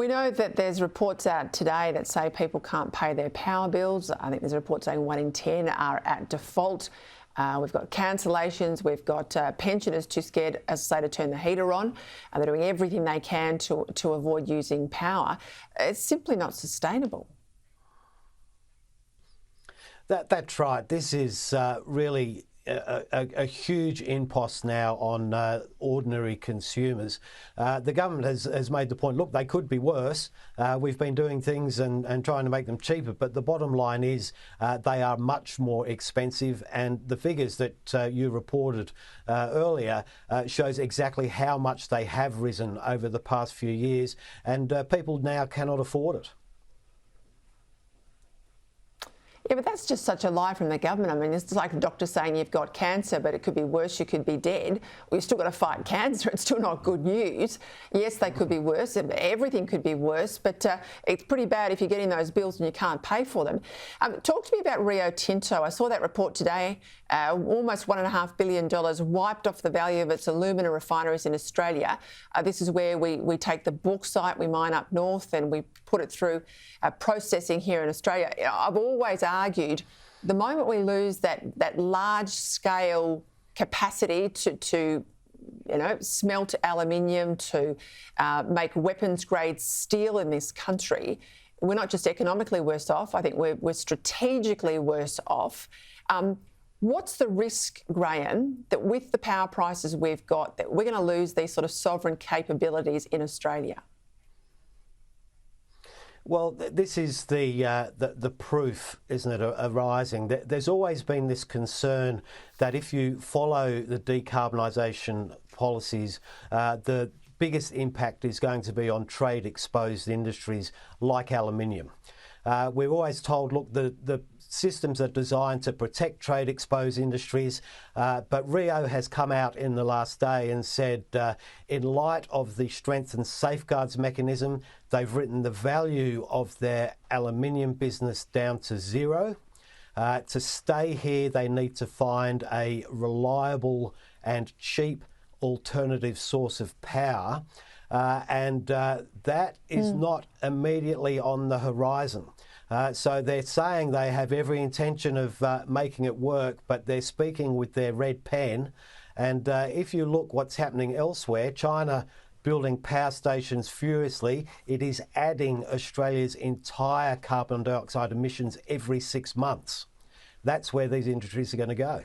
We know that there's reports out today that say people can't pay their power bills. I think there's a report saying 1 in 10 are at default. We've got cancellations, we've got pensioners too scared, as I say, to turn the heater on. They're doing everything they can to avoid using power. It's simply not sustainable. That's right. This is really a huge impost now on ordinary consumers. The government has made the point, look, they could be worse. We've been doing things and trying to make them cheaper, but the bottom line is they are much more expensive, and the figures that you reported earlier shows exactly how much they have risen over the past few years, and people now cannot afford it. Yeah, but that's just such a lie from the government. I mean, it's like a doctor saying you've got cancer, but it could be worse, you could be dead. Well, you've still got to fight cancer. It's still not good news. Yes, they could be worse. Everything could be worse, but it's pretty bad if you're getting those bills and you can't pay for them. Talk to me about Rio Tinto. I saw that report today. Almost $1.5 billion wiped off the value of its alumina refineries in Australia. This is where we take the bauxite we mine up north and we put it through processing here in Australia. I've always argued the moment we lose that large scale capacity to smelt aluminium, to make weapons grade steel in this country, we're not just economically worse off, I think we're strategically worse off. What's the risk, Graham, that with the power prices we've got, that we're going to lose these sort of sovereign capabilities in Australia? Well, this is the proof, isn't it, arising. There's always been this concern that if you follow the decarbonisation policies, the biggest impact is going to be on trade-exposed industries like aluminium. We're always told, look, the systems are designed to protect trade-exposed industries, but Rio has come out in the last day and said, in light of the strengthened safeguards mechanism, they've written the value of their aluminium business down to zero. To stay here, they need to find a reliable and cheap alternative source of power, and that is not immediately on the horizon. So they're saying they have every intention of making it work, but they're speaking with their red pen. And if you look what's happening elsewhere, China building power stations furiously, it is adding Australia's entire carbon dioxide emissions every 6 months. That's where these industries are going to go.